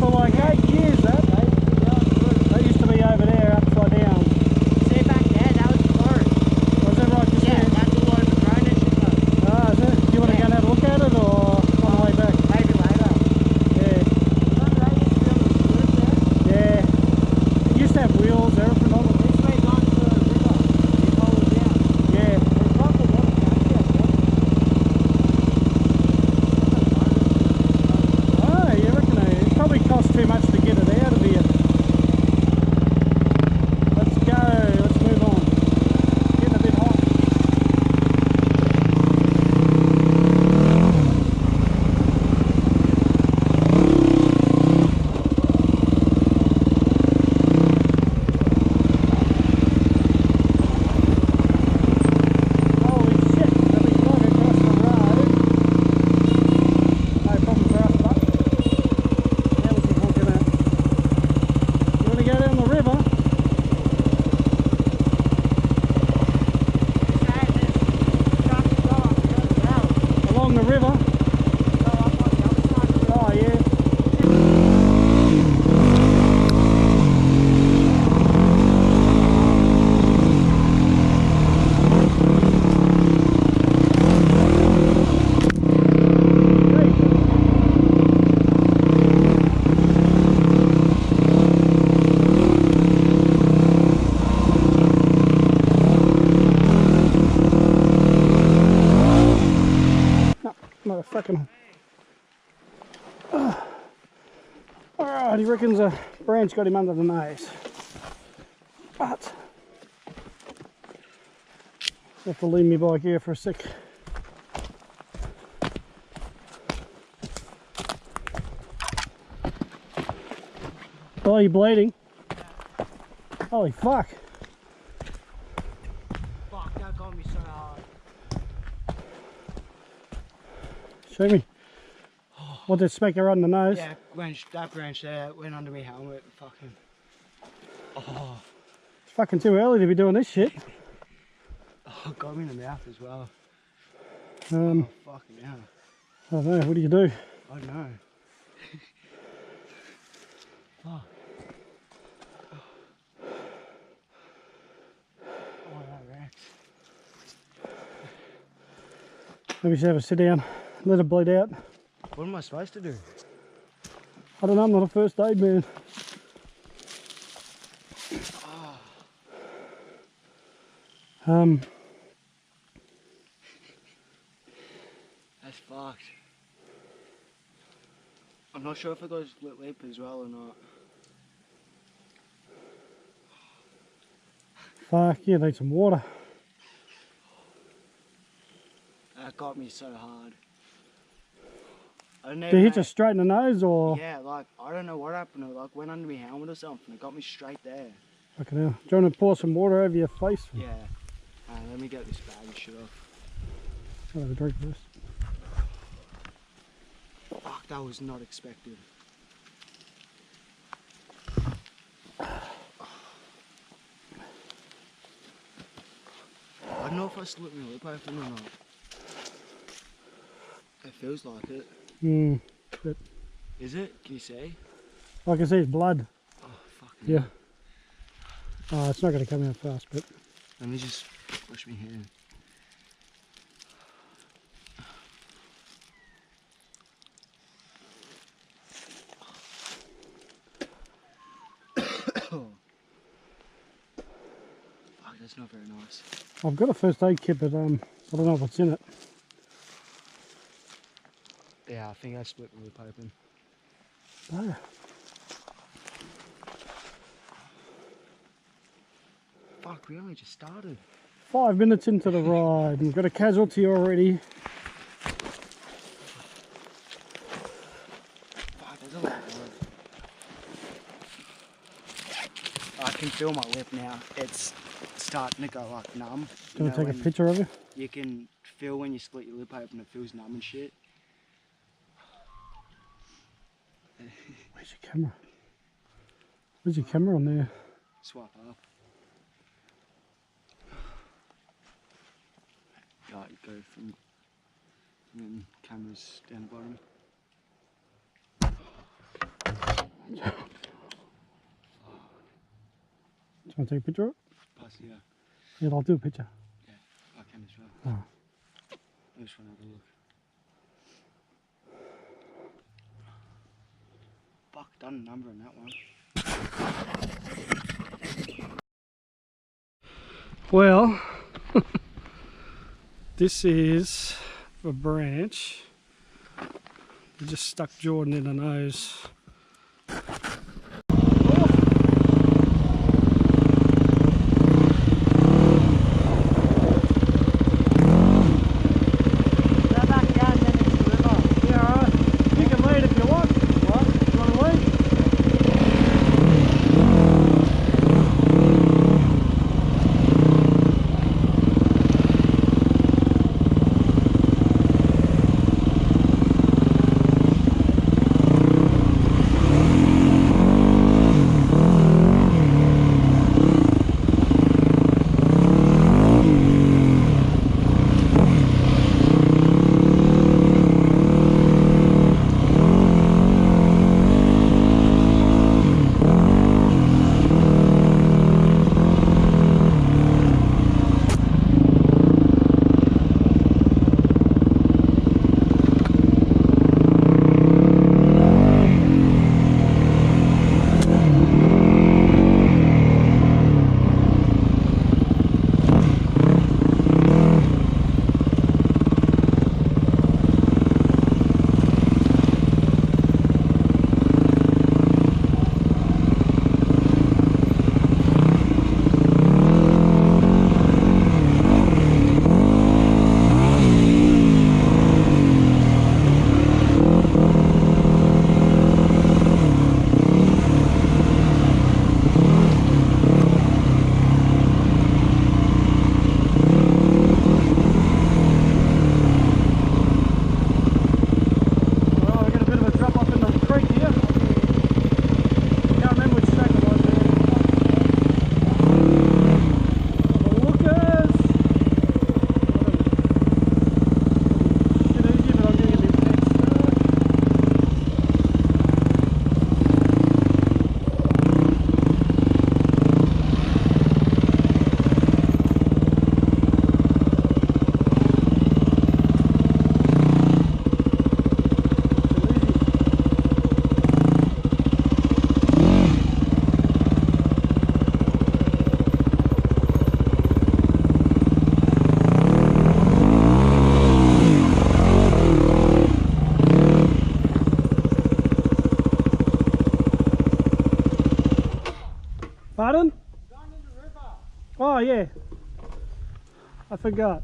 for like 8 years, that. That used to be over there, upside down. See back there, that was the forest. Was that right just Yeah, there? that's a lot of the drone and shit though. Ah, is it? Do you want to go and have a look at it, or on the way back? Maybe later. Yeah. Yeah. It used to have wheels, everything on it. This way down to the river. You follow down. Yeah. There's lots of water down here, Oh, you reckon it probably costs too much to get it out of here. Let's go, let's move on. Getting a bit hot. Holy shit, that we got across the road. No problem for us, but now we're looking at. You want to go down the river? Along the river? Oh yeah. Motherfucking. Alright, he reckons a branch got him under the nose. But I have to leave my bike here for a sec. Oh, you bleeding? Holy fuck. Fuck, that got me so hard. Show me. What did smack her on the nose? Yeah, that branch there went under my helmet. Fucking. Oh. It's fucking too early to be doing this shit. Oh, got me in the mouth as well. Oh, Fucking hell. I don't know, what do you do? I don't know. Fuck. Oh, that wrecks. Maybe you should have a sit down, let it bleed out. What am I supposed to do? I don't know, I'm not a first aid man. That's fucked. I'm not sure if it goes lip as well or not. Fuck, you need some water. That got me so hard. I don't Did it hit you straight in the nose or? Yeah, like, I don't know what happened. It like went under my helmet or something. It got me straight there. Fucking hell. Do you want to pour some water over your face? Yeah. Let me get this bag and shit off. I'll have a drink first. Fuck, that was not expected. I don't know if I slit my lip open or not. It feels like it. But Is it? Can you see? I can see it's blood. Oh, fucking Yeah. hell. Oh, it's not going to come out fast, but. Let me just wash my hand. Fuck, that's not very nice. I've got a first aid kit, but I don't know what's in it. Yeah, I think I split the lip open. Oh. Fuck, we only just started. 5 minutes into the ride, and we've got a casualty already. Fuck, there's a lot of blood. I can feel my lip now. It's starting to go like numb. Do you want to take a picture of you? You can feel when you split your lip open, it feels numb and shit. Where's your camera? Where's your camera on there? Swipe up. Yeah, you go from and then cameras down the bottom. Do you want to take a picture of it? Pass, yeah. Yeah, I'll do a picture. Yeah, I can as well. Oh. I just want to have a look. Fuck, done a number on that one. Well, this is a branch. It just stuck Jordan in the nose. Pardon? Down in the river. Oh yeah, I forgot.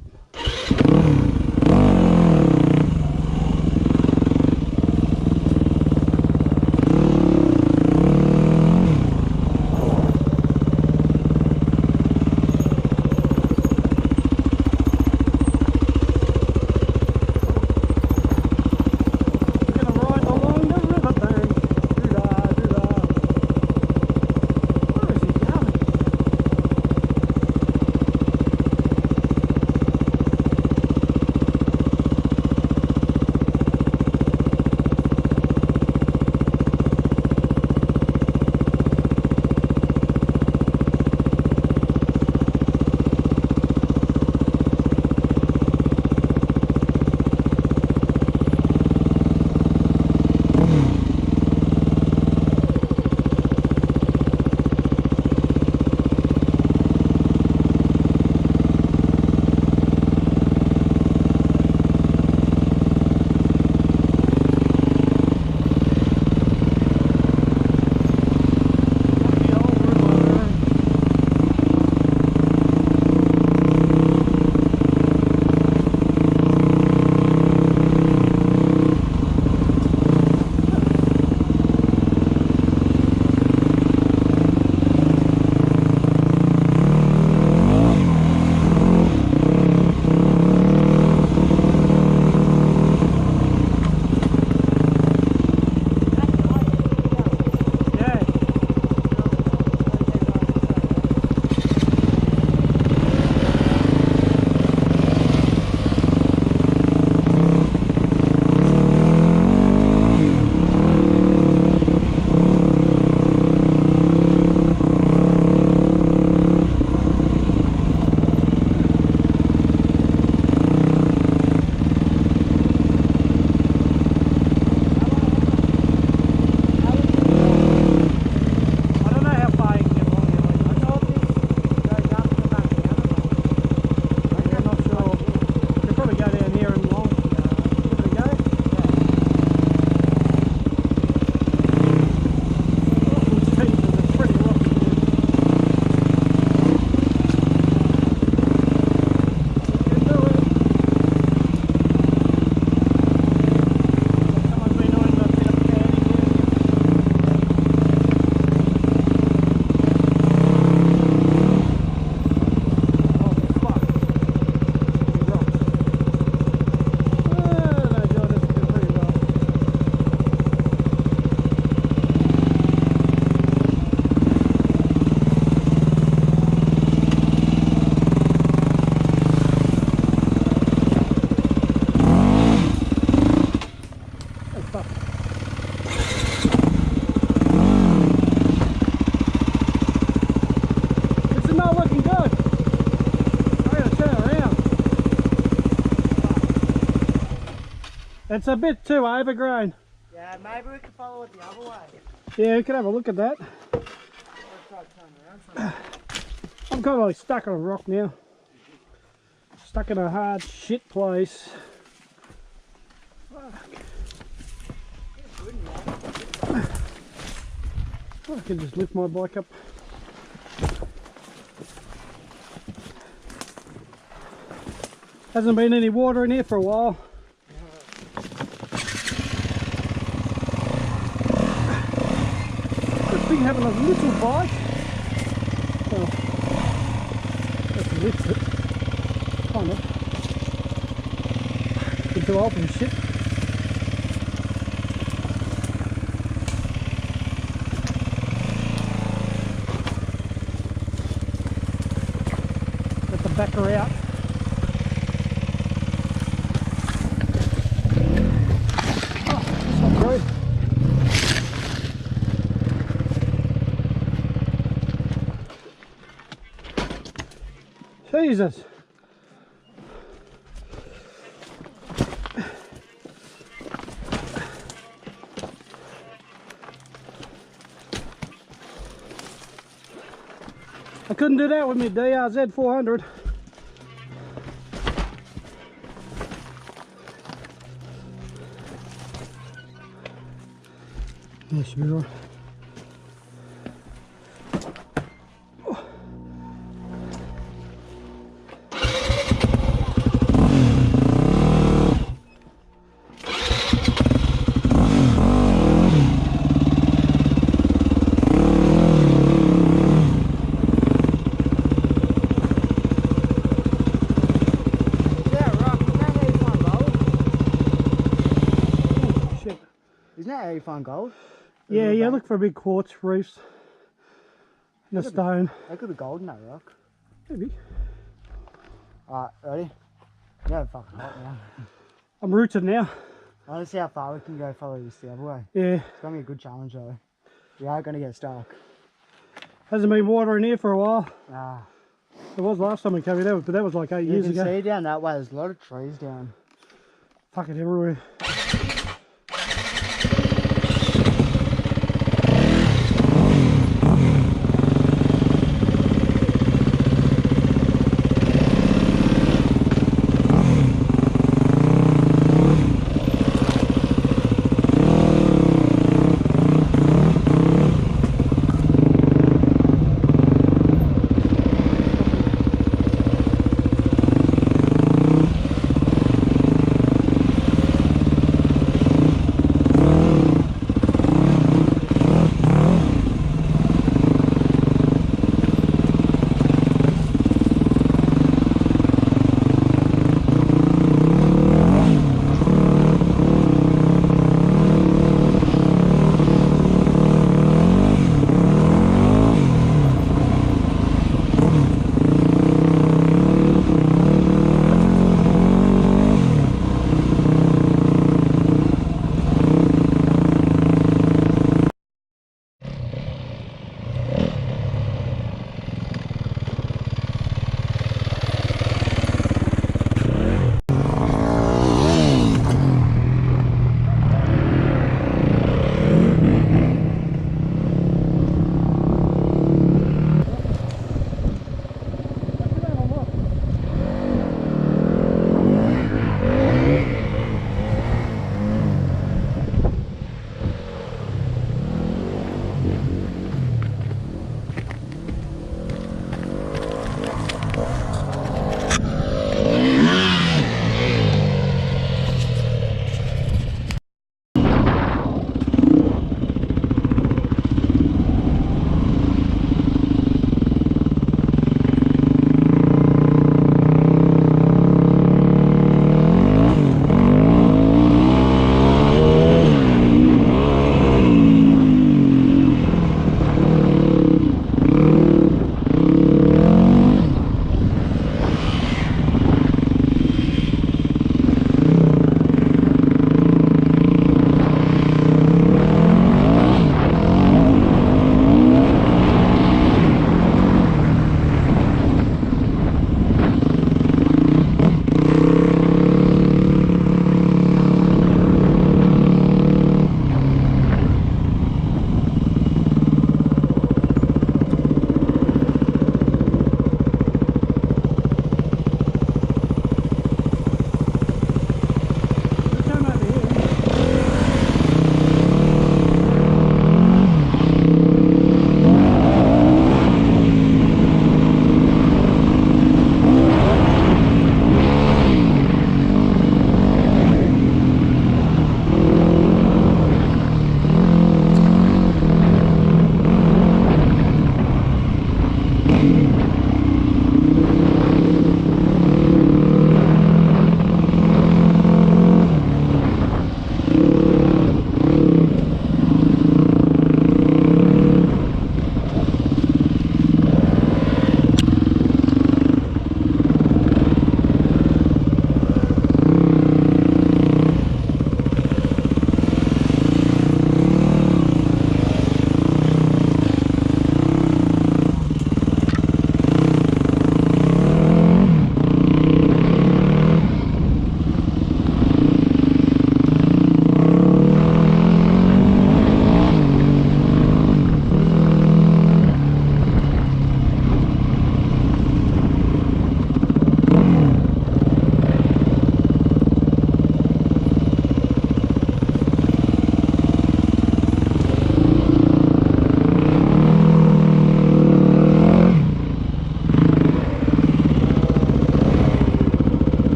It's a bit too overgrown. Yeah, maybe we could follow it the other way. Yeah, we could have a look at that. Let's try to turn around. I'm kind of like stuck on a rock now. Stuck in a hard shit place. I can just lift my bike up. Hasn't been any water in here for a while. Good thing having a little bike. Well, that's lifts it. Kind of. Get too old for shit. Let the backer out. Jesus. I couldn't do that with my DRZ 400. That should be right. Isn't that how you find gold? Yeah, yeah, look for big quartz reefs in a stone. That could be gold in that rock. Maybe. Alright, ready? Yeah, fucking hot now. I'm rooted now. I want to see how far we can go follow this the other way. Yeah. It's going to be a good challenge though. We are going to get stuck. Hasn't been water in here for a while. Ah. It was last time we came here, but that was like 8 years ago. You can see down that way, there's a lot of trees down. Fucking everywhere.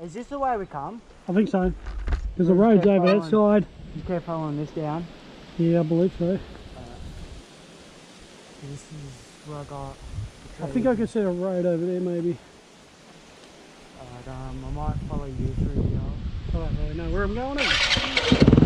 Is this the way we come? I think so. Because the road's over that side. You keep following this down. Yeah, I believe so. This is where I got the I think I can see a road over there maybe. I might follow you through here. I don't really know where I'm going.